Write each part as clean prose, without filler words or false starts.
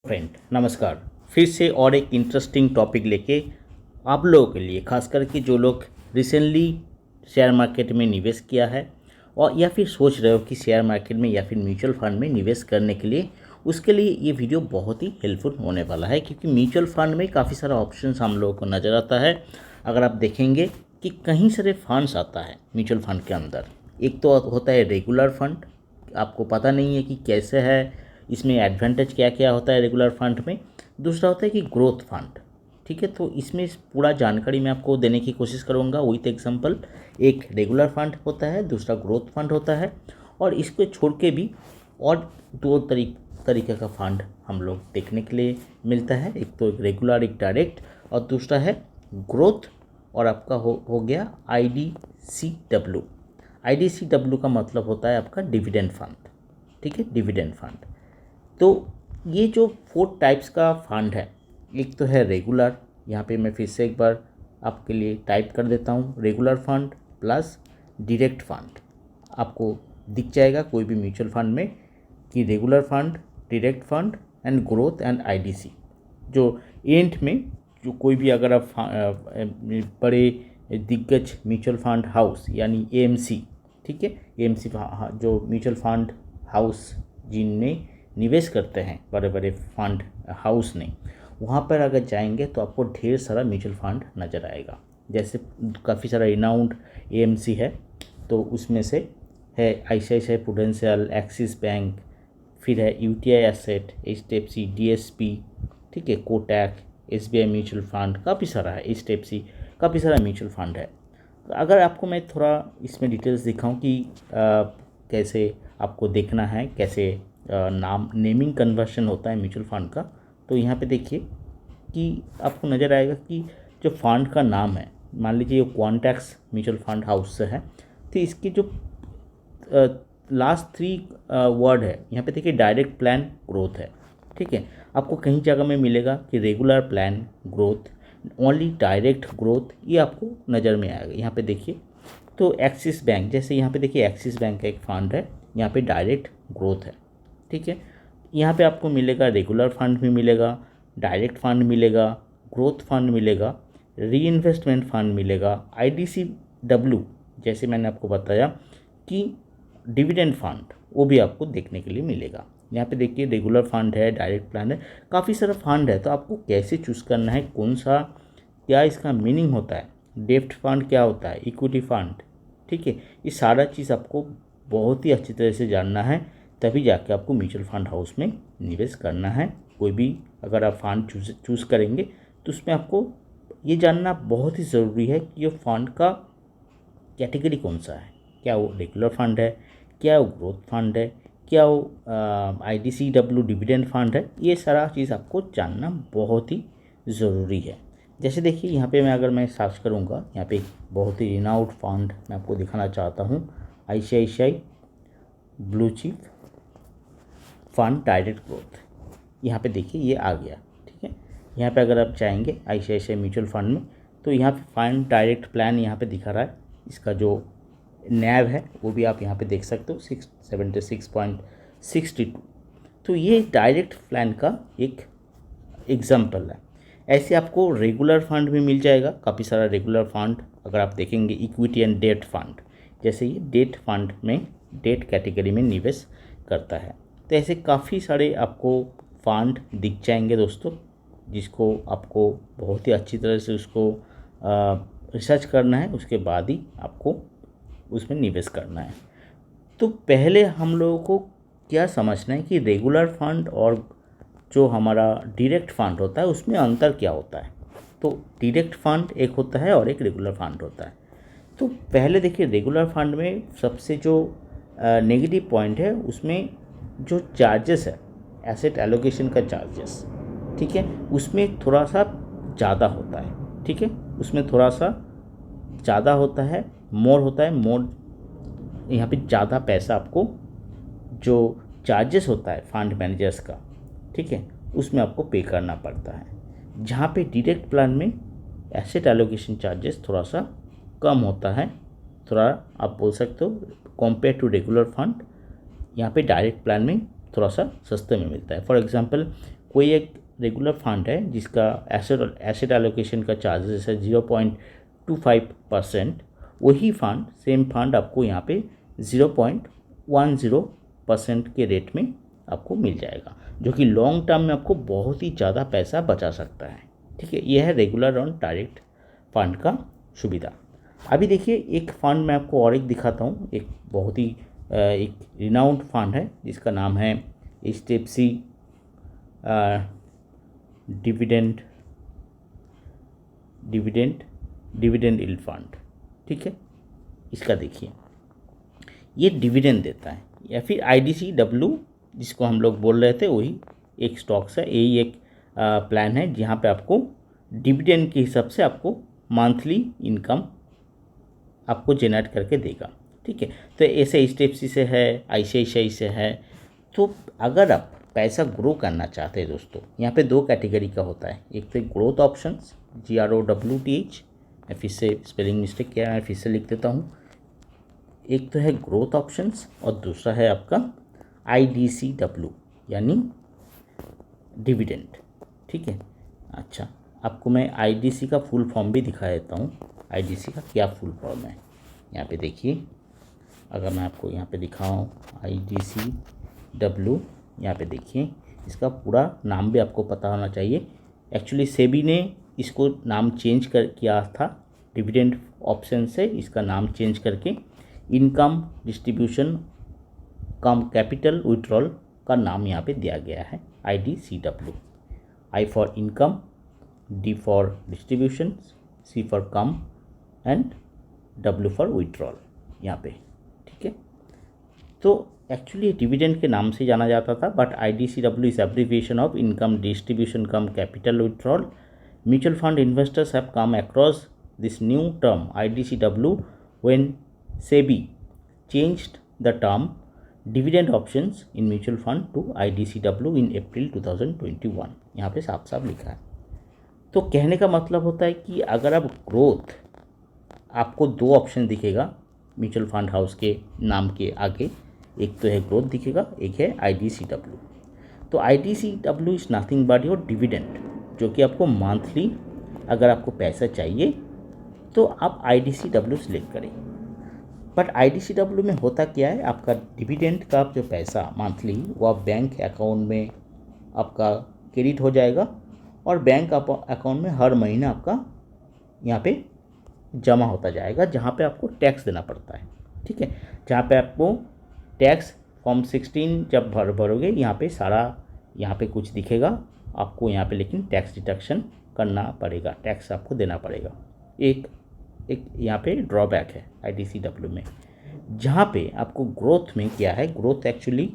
Friend नमस्कार। फिर से और एक इंटरेस्टिंग टॉपिक लेके आप लोगों के लिए, खास करके जो लोग रिसेंटली शेयर मार्केट में निवेश किया है और या फिर सोच रहे हो कि शेयर मार्केट में या फिर म्यूचुअल फंड में निवेश करने के लिए, उसके लिए ये वीडियो बहुत ही हेल्पफुल होने वाला है। क्योंकि म्यूचुअल फंड में काफ़ी सारा ऑप्शंस हम लोगों को नज़र आता है। अगर आप देखेंगे कि कहीं सारे फंड्स आता है म्यूचुअल फंड के अंदर, एक तो होता है रेगुलर फंड। आपको पता नहीं है कि कैसे है, इसमें एडवांटेज क्या क्या होता है रेगुलर फंड में। दूसरा होता है कि ग्रोथ फंड। ठीक है, तो इसमें पूरा जानकारी मैं आपको देने की कोशिश करूँगा विथ एग्जांपल। एक रेगुलर फंड होता है, दूसरा ग्रोथ फंड होता है, और इसको छोड़ के भी और दो तरीके का फंड हम लोग देखने के लिए मिलता है। एक तो एक रेगुलर, एक डायरेक्ट, और दूसरा है ग्रोथ। और आपका हो गया IDCW। IDCW का मतलब होता है आपका डिविडेंड फंड। ठीक है, डिविडेंड फंड। तो ये जो 4 टाइप्स का फंड है, एक तो है रेगुलर। यहाँ पे मैं फिर से एक बार आपके लिए टाइप कर देता हूँ, regular fund plus direct fund. आपको दिख जाएगा कोई भी म्यूचुअल फंड में कि regular fund, direct fund and growth and IDC। जो एंड में जो कोई भी अगर आप बड़े दिग्गज म्यूचुअल फंड हाउस यानी AMC, ठीक है, AMC जो म्यूचुअल फंड हाउस जिनमें निवेश करते हैं बड़े बड़े फंड हाउस ने, वहाँ पर अगर जाएंगे तो आपको ढेर सारा म्यूचुअल फंड नज़र आएगा। जैसे काफ़ी सारा रिनाउंड AMC है, तो उसमें से है ICICI प्रूडेंशियल, एक्सिस बैंक, फिर है UTI एसेट, HDFC, DSP, ठीक है, कोटक, SBI म्यूचुअल फंड, काफ़ी सारा है, HDFC, काफ़ी सारा म्यूचुअल फंड है। अगर आपको मैं थोड़ा इसमें डिटेल्स दिखाऊं कि कैसे आपको देखना है, कैसे नेमिंग कन्वर्शन होता है म्यूचुअल फंड का, तो यहाँ पे देखिए कि आपको नज़र आएगा कि जो फंड का नाम है, मान लीजिए ये क्वांटेक्स म्यूचुअल फंड हाउस से है, तो इसकी जो लास्ट 3 वर्ड है यहाँ पे देखिए, डायरेक्ट प्लान ग्रोथ है। ठीक है, आपको कहीं जगह में मिलेगा कि regular plan growth, only direct growth, ये आपको नज़र में आएगा। यहाँ पे देखिए, तो एक्सिस बैंक, जैसे यहाँ पे देखिए एक्सिस बैंक का एक फंड है, यहाँ पे डायरेक्ट ग्रोथ है। ठीक है, यहाँ पे आपको मिलेगा रेगुलर फंड भी मिलेगा, डायरेक्ट फंड मिलेगा, ग्रोथ फंड मिलेगा, री इन्वेस्टमेंट फंड मिलेगा, IDCW जैसे मैंने आपको बताया कि डिविडेंड फंड, वो भी आपको देखने के लिए मिलेगा। यहाँ पे देखिए रेगुलर फंड है, डायरेक्ट प्लान है, काफ़ी सारा फंड है। तो आपको कैसे चूज़ करना है, कौन सा, क्या इसका मीनिंग होता है, डेब्ट फंड क्या होता है, इक्विटी फंड, ठीक है, ये सारा चीज़ आपको बहुत ही अच्छी तरह से जानना है, तभी जाके आपको म्यूचुअल फंड हाउस में निवेश करना है। कोई भी अगर आप फंड चूज़ करेंगे तो उसमें आपको ये जानना बहुत ही ज़रूरी है कि ये फंड का कैटेगरी कौन सा है, क्या वो रेगुलर फंड है, क्या वो ग्रोथ फंड है, क्या वो IDCW डिविडेंड फंड है। ये सारा चीज़ आपको जानना बहुत ही ज़रूरी है। जैसे देखिए यहाँ पे मैं सर्च करूँगा, यहाँ पे एक बहुत ही रिनाउंड फंड मैं आपको दिखाना चाहता हूँ, ICICI blue chip fund direct growth. यहाँ पे देखिए ये आ गया। ठीक है, यहाँ पे अगर आप चाहेंगे ICICI म्यूचुअल फंड में, तो यहाँ पे फंड डायरेक्ट प्लान यहाँ पे दिखा रहा है, इसका जो NAV है वो भी आप यहाँ पे देख सकते हो, 676.62। तो ये डायरेक्ट प्लान का एक एग्जाम्पल है। ऐसे आपको रेगुलर फंड भी मिल जाएगा, काफ़ी सारा रेगुलर फंड। अगर आप देखेंगे इक्विटी एंड डेट फंड, जैसे ये डेट फंड में डेट कैटेगरी में निवेश करता है। तो ऐसे काफ़ी सारे आपको फंड दिख जाएंगे दोस्तों, जिसको आपको बहुत ही अच्छी तरह से उसको रिसर्च करना है, उसके बाद ही आपको उसमें निवेश करना है। तो पहले हम लोगों को क्या समझना है कि रेगुलर फंड और जो हमारा डायरेक्ट फंड होता है उसमें अंतर क्या होता है। तो डायरेक्ट फंड एक होता है और एक रेगुलर फंड होता है। तो पहले देखिए, रेगुलर फंड में सबसे जो नेगेटिव पॉइंट है, उसमें जो चार्जेस है, एसेट एलोकेशन का चार्जेस, ठीक है, उसमें थोड़ा सा ज़्यादा होता है। ठीक है, उसमें थोड़ा सा ज़्यादा होता है, मोर होता है, मोर यहाँ पे ज़्यादा पैसा आपको जो चार्जेस होता है फंड मैनेजर्स का, ठीक है, उसमें आपको पे करना पड़ता है। जहाँ पे डायरेक्ट प्लान में एसेट एलोकेशन चार्जेस थोड़ा सा कम होता है, थोड़ा आप बोल सकते हो कंपेयर टू रेगुलर फंड, यहाँ पे डायरेक्ट प्लान में थोड़ा सा सस्ते में मिलता है। फॉर एग्जांपल कोई एक रेगुलर फंड है जिसका एसेट एलोकेशन का चार्जेस है 0.25%, वही फंड सेम फंड आपको यहाँ पे 0.10% के रेट में आपको मिल जाएगा, जो कि लॉन्ग टर्म में आपको बहुत ही ज़्यादा पैसा बचा सकता है। ठीक है, यह है रेगुलर और डायरेक्ट फंड का सुविधा। अभी देखिए एक फंड मैं आपको और एक दिखाता हूँ, एक बहुत ही एक रिनाउंड फंड है जिसका नाम है HDFC डिविडेंड यील्ड फंड। ठीक है, इसका देखिए ये डिविडेंड देता है, या फिर IDCW जिसको हम लोग बोल रहे थे वही एक स्टॉक्स है, यही एक प्लान है जहाँ पे आपको डिविडेंड के हिसाब से आपको मंथली इनकम आपको जनरेट करके देगा। ठीक है, तो ऐसे HDFC से है, ICICI से है। तो अगर आप पैसा ग्रो करना चाहते हैं दोस्तों, यहाँ पे दो कैटेगरी का होता है, एक तो ग्रोथ ऑप्शंस GROWTH, मैं फिर से स्पेलिंग मिस्टेक किया है, फिर से लिख देता हूँ, एक तो है ग्रोथ ऑप्शंस और दूसरा है आपका IDCW यानी डिविडेंड। ठीक है, अच्छा आपको मैं IDC का फुल फॉर्म भी दिखा देता हूँ, IDC का क्या फुल फॉर्म है। यहाँ पे देखिए, अगर मैं आपको यहाँ पे दिखाऊँ IDCW, यहाँ पे देखिए इसका पूरा नाम भी आपको पता होना चाहिए। एक्चुअली सेबी ने इसको नाम चेंज किया था, डिविडेंड ऑप्शन से इसका नाम चेंज करके इनकम डिस्ट्रीब्यूशन कम कैपिटल विड्रॉल का नाम यहाँ पे दिया गया है IDCW। I for income, D for distribution, C for come and W for withdrawal यहाँ पे। ठीक है, तो एक्चुअली डिविडेंड के नाम से जाना जाता था, but IDCW is abbreviation of income distribution come capital withdrawal. Mutual fund investors have come across this new term IDCW when SEBI changed the term dividend options in mutual fund to IDCW in April 2021। यहाँ पे साफ साफ लिखा है। तो कहने का मतलब होता है कि अगर आप ग्रोथ, आपको दो ऑप्शन दिखेगा म्यूचुअल फंड हाउस के नाम के आगे, एक तो है ग्रोथ दिखेगा, एक है IDCW। तो IDCW is nothing but your dividend, जो कि आपको मंथली अगर आपको पैसा चाहिए तो आप IDCW सेलेक्ट करें। बट IDCW में होता क्या है, आपका डिविडेंड का जो पैसा मंथली वो आप बैंक अकाउंट में आपका क्रेडिट हो जाएगा, और बैंक अकाउंट में हर महीने आपका यहाँ पे जमा होता जाएगा, जहाँ पे आपको टैक्स देना पड़ता है। ठीक है, जहाँ पे आपको टैक्स फॉर्म 16 जब भरोगे यहाँ पे सारा यहाँ पे कुछ दिखेगा आपको यहाँ पे, लेकिन टैक्स डिडक्शन करना पड़ेगा, टैक्स आपको देना पड़ेगा। एक यहाँ पे ड्रॉबैक है IDCW में, जहाँ पे आपको ग्रोथ में क्या है, ग्रोथ एक्चुअली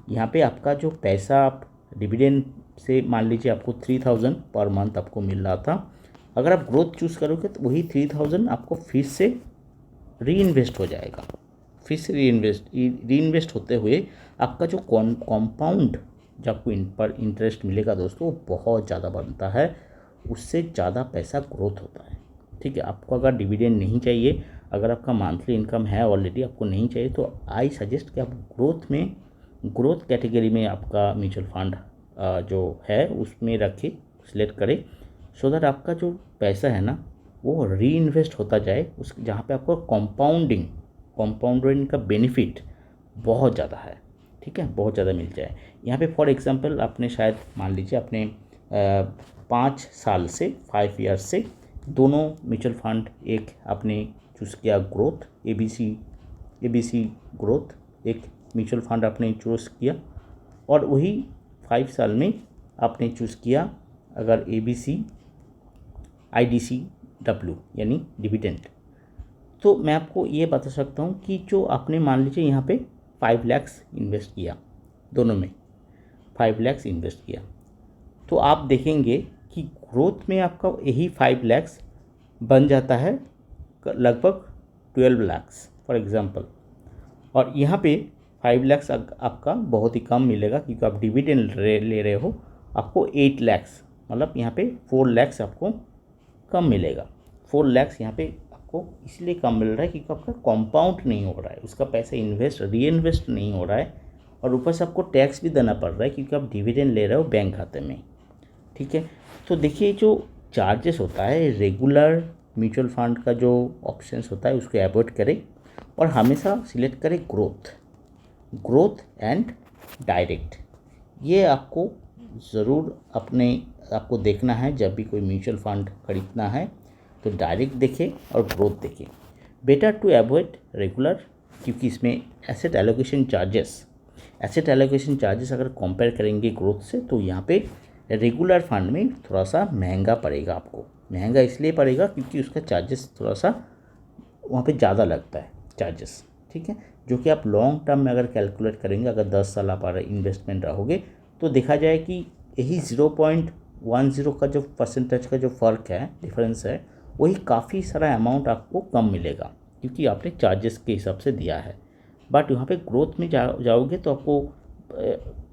यहाँ पे आपका जो पैसा आप डिविडेंड से मान लीजिए आपको 3000 पर मंथ आपको मिल रहा था, अगर आप ग्रोथ चूज़ करोगे तो वही 3000 आपको फिर से री इन्वेस्ट हो जाएगा। फिर से री इन्वेस्ट होते हुए आपका जो कॉम्पाउंड जो आपको इन पर इंटरेस्ट मिलेगा दोस्तों, वो बहुत ज़्यादा बनता है, उससे ज़्यादा पैसा ग्रोथ होता है। ठीक है, आपको अगर डिविडेंड नहीं चाहिए, अगर आपका मंथली इनकम है ऑलरेडी, आपको नहीं चाहिए, तो आई सजेस्ट कि आप ग्रोथ कैटेगरी में आपका म्यूचुअल फंड जो है उसमें रखें, सिलेक्ट करें, सो दैट आपका जो पैसा है ना वो री इन्वेस्ट होता जाए, उस जहाँ पे आपको कंपाउंडिंग का बेनिफिट बहुत ज़्यादा है। ठीक है, बहुत ज़्यादा मिल जाए। यहाँ पे फॉर एग्जांपल आपने शायद मान लीजिए आपने 5 साल से 5 ईयर्स से दोनों म्यूचुअल फंड, एक आपने चूज़ किया ग्रोथ ABC ग्रोथ, एक म्यूचुअल फंड आपने चूज़ किया, और वही 5 साल में आपने चूज़ किया अगर IDCW यानी डिविडेंड। तो मैं आपको ये बता सकता हूँ कि जो आपने मान लीजिए यहाँ पे 5 लाख इन्वेस्ट किया, दोनों में 5 लाख इन्वेस्ट किया, तो आप देखेंगे कि ग्रोथ में आपका यही 5 लाख बन जाता है लगभग 12 लाख फॉर एग्जांपल, और यहाँ पे 5 लाख आपका बहुत ही कम मिलेगा क्योंकि आप डिविडेंड ले रहे हो, आपको 8 लाख मतलब यहाँ पे 4 लाख आपको कम मिलेगा। 4 लाख यहाँ पे आपको इसलिए कम मिल रहा है क्योंकि आपका कंपाउंड नहीं हो रहा है, उसका पैसा री इन्वेस्ट नहीं हो रहा है, और ऊपर से आपको टैक्स भी देना पड़ रहा है क्योंकि आप डिविडेंड ले रहे हो बैंक खाते में। ठीक है, तो देखिए जो चार्जेस होता है रेगुलर म्यूचुअल फंड का जो ऑप्शंस होता है उसको अवॉइड करें और हमेशा सिलेक्ट करें ग्रोथ एंड डायरेक्ट। ये आपको ज़रूर आपको देखना है जब भी कोई म्यूचुअल फंड खरीदना है तो डायरेक्ट देखें और ग्रोथ देखें। बेटर टू अवॉइड रेगुलर क्योंकि इसमें एसेट एलोकेशन चार्जेस अगर कंपेयर करेंगे ग्रोथ से तो यहाँ पे रेगुलर फंड में थोड़ा सा महंगा पड़ेगा आपको। महंगा इसलिए पड़ेगा क्योंकि उसका चार्जेस थोड़ा सा वहाँ पे ज़्यादा लगता है चार्जेस। ठीक है, जो कि आप लॉन्ग टर्म में अगर कैलकुलेट करेंगे, अगर 10 साल आप इन्वेस्टमेंट रहोगे तो देखा जाए कि यही 0.10 का जो परसेंटेज का जो फ़र्क है, डिफरेंस है, वही काफ़ी सारा अमाउंट आपको कम मिलेगा क्योंकि आपने चार्जेस के हिसाब से दिया है। बट यहाँ पे ग्रोथ में जाओगे तो आपको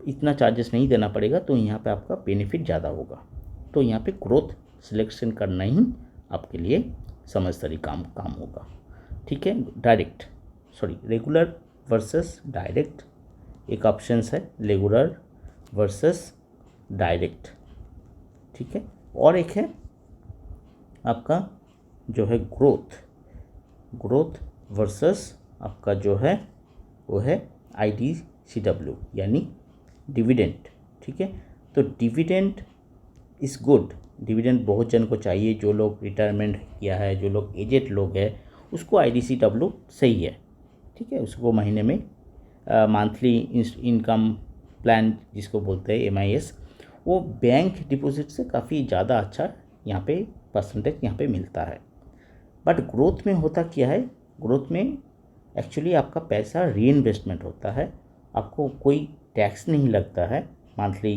इतना चार्जेस नहीं देना पड़ेगा, तो यहाँ पे आपका बेनिफिट ज़्यादा होगा। तो यहाँ पे ग्रोथ सिलेक्शन करना ही आपके लिए समझदारी काम होगा। ठीक है, रेगुलर वर्सेस डायरेक्ट एक ऑप्शंस है, रेगुलर वर्सेस डायरेक्ट। ठीक है, और एक है आपका जो है ग्रोथ वर्सेस आपका जो है वो है IDCW यानी डिविडेंड। ठीक है, तो डिविडेंड इज़ गुड, डिविडेंड बहुत जन को चाहिए, जो लोग रिटायरमेंट किया है, जो लोग एजेड लोग हैं उसको IDCW सही है। ठीक है, उसको महीने में मंथली इनकम प्लान जिसको बोलते हैं MIS, वो बैंक डिपॉजिट से काफ़ी ज़्यादा अच्छा यहाँ पे परसेंटेज यहाँ पे मिलता है। बट ग्रोथ में होता क्या है, ग्रोथ में एक्चुअली आपका पैसा रीइन्वेस्टमेंट होता है, आपको कोई टैक्स नहीं लगता है। मंथली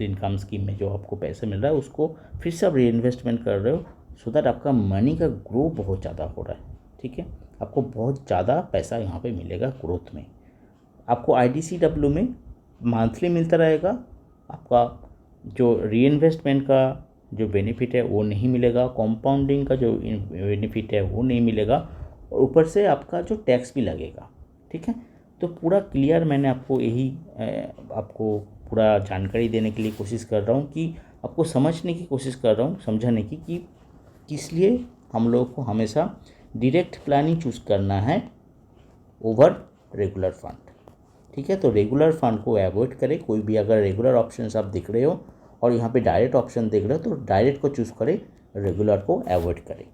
इनकम स्कीम में जो आपको पैसा मिल रहा है उसको फिर से आप रीइन्वेस्टमेंट कर रहे हो, सो दैट आपका मनी का ग्रो बहुत ज़्यादा हो रहा है। ठीक है, आपको बहुत ज़्यादा पैसा यहाँ पे मिलेगा ग्रोथ में। आपको IDCW में मंथली मिलता रहेगा, आपका जो रीइन्वेस्टमेंट का जो बेनिफिट है वो नहीं मिलेगा, कंपाउंडिंग का जो बेनिफिट है वो नहीं मिलेगा, और ऊपर से आपका जो टैक्स भी लगेगा। ठीक है, तो पूरा क्लियर मैंने आपको यही आपको पूरा जानकारी देने के लिए कोशिश कर रहा हूँ कि आपको समझने की कोशिश कर रहा हूँ, समझाने की कि किस लिए हम लोग को हमेशा डायरेक्ट प्लानिंग चूज़ करना है ओवर रेगुलर फंड। ठीक है, तो रेगुलर फंड को अवॉइड करें। कोई भी अगर रेगुलर ऑप्शंस आप देख रहे हो और यहाँ पे डायरेक्ट ऑप्शन देख रहे हो तो डायरेक्ट को चूज़ करें, रेगुलर को अवॉइड करें।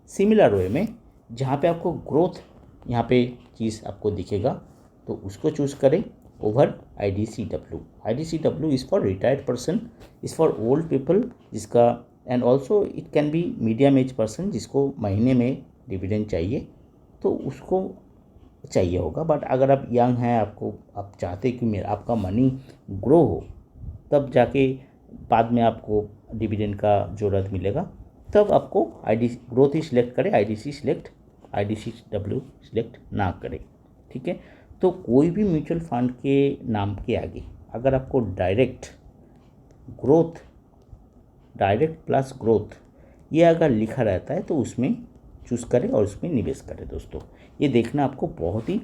सिमिलर वे में जहाँ पे आपको ग्रोथ यहाँ पे चीज़ आपको दिखेगा तो उसको चूज़ करें over IDCW is for retired person, is for old people जिसका, and also it can be medium age person जिसको महीने में डिविडेंड चाहिए तो उसको चाहिए होगा। बट अगर आप यंग हैं, आप चाहते कि आपका मनी ग्रो हो, तब जाके बाद में आपको डिविडेंड का ज़रूरत मिलेगा, तब आपको ग्रोथ ही सिलेक्ट करें, IDCW सिलेक्ट ना करें। ठीक है, तो कोई भी म्यूचुअल फंड के नाम के आगे अगर आपको डायरेक्ट प्लस ग्रोथ ये अगर लिखा रहता है तो उसमें चूज़ करें और उसमें निवेश करें। दोस्तों, ये देखना आपको बहुत ही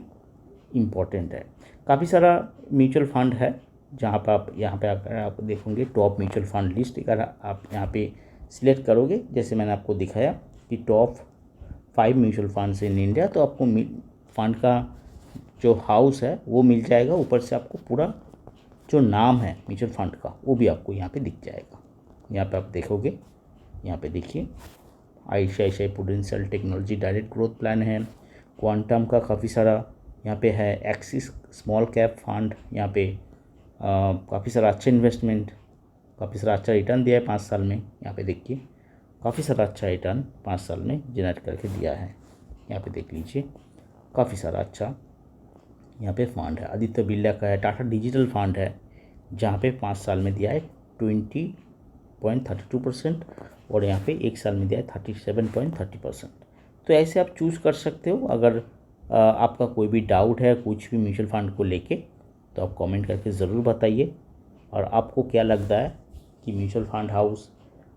इम्पोर्टेंट है। काफ़ी सारा म्यूचुअल फंड है जहाँ पर आप यहाँ पे अगर आप देखोगे टॉप म्यूचुअल फंड लिस्ट, अगर आप यहाँ पे सिलेक्ट करोगे, जैसे मैंने आपको दिखाया कि top 5 mutual funds in India, तो आपको फंड का जो हाउस है वो मिल जाएगा, ऊपर से आपको पूरा जो नाम है म्यूचुअल फंड का वो भी आपको यहाँ पे दिख जाएगा। यहाँ पे आप देखोगे, यहाँ पे देखिए ICICI prudential technology direct growth plan है, क्वांटम का काफ़ी सारा यहाँ पे है, एक्सिस स्मॉल कैप फंड, यहाँ पे काफ़ी सारा अच्छा इन्वेस्टमेंट, काफ़ी सारा अच्छा रिटर्न दिया है 5 साल में। यहाँ पे देखिए काफ़ी सारा अच्छा रिटर्न 5 साल में जनरेट करके दिया है, यहाँ पे देख लीजिए काफ़ी सारा अच्छा यहाँ पे फंड है। आदित्य बिरला का है, टाटा डिजिटल फंड है जहाँ पे 5 साल में दिया है 20.32% और यहाँ पे 1 साल में दिया है 37.30%। तो ऐसे आप चूज़ कर सकते हो। अगर आपका कोई भी डाउट है कुछ भी म्यूचुअल फंड को लेके तो आप कमेंट करके ज़रूर बताइए, और आपको क्या लगता है कि म्यूचुअल फंड हाउस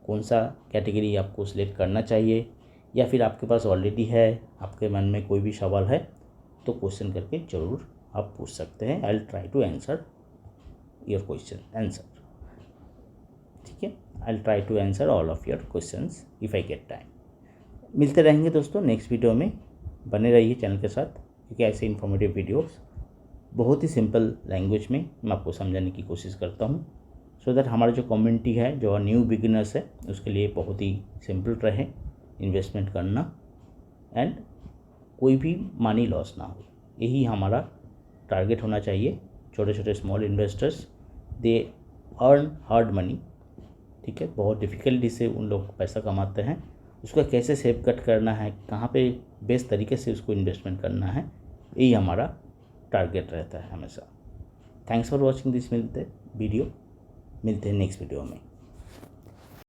कौन सा कैटेगरी आपको सिलेक्ट करना चाहिए, या फिर आपके पास ऑलरेडी है, आपके मन में कोई भी सवाल है तो क्वेश्चन करके ज़रूर आप पूछ सकते हैं। I will try to answer your question answer, ठीक है। I will try to answer all of your questions if I get time. मिलते रहेंगे दोस्तों नेक्स्ट वीडियो में। बने रहिए चैनल के साथ, क्योंकि ऐसे इन्फॉर्मेटिव वीडियोस बहुत ही सिंपल लैंग्वेज में मैं आपको समझाने की कोशिश करता हूँ, सो दैट हमारा जो कम्युनिटी है, जो न्यू बिगिनर्स है, उसके लिए बहुत ही सिंपल रहे इन्वेस्टमेंट करना एंड कोई भी मनी लॉस ना हो। यही हमारा टारगेट होना चाहिए। छोटे छोटे small investors they earn hard money, ठीक है। बहुत डिफ़िकल्टी से उन लोग पैसा कमाते हैं, उसका कैसे सेव कट करना है, कहाँ पे बेस्ट तरीके से उसको इन्वेस्टमेंट करना है, यही हमारा टारगेट रहता है हमेशा। Thanks for watching this video. मिलते हैं नेक्स्ट वीडियो में।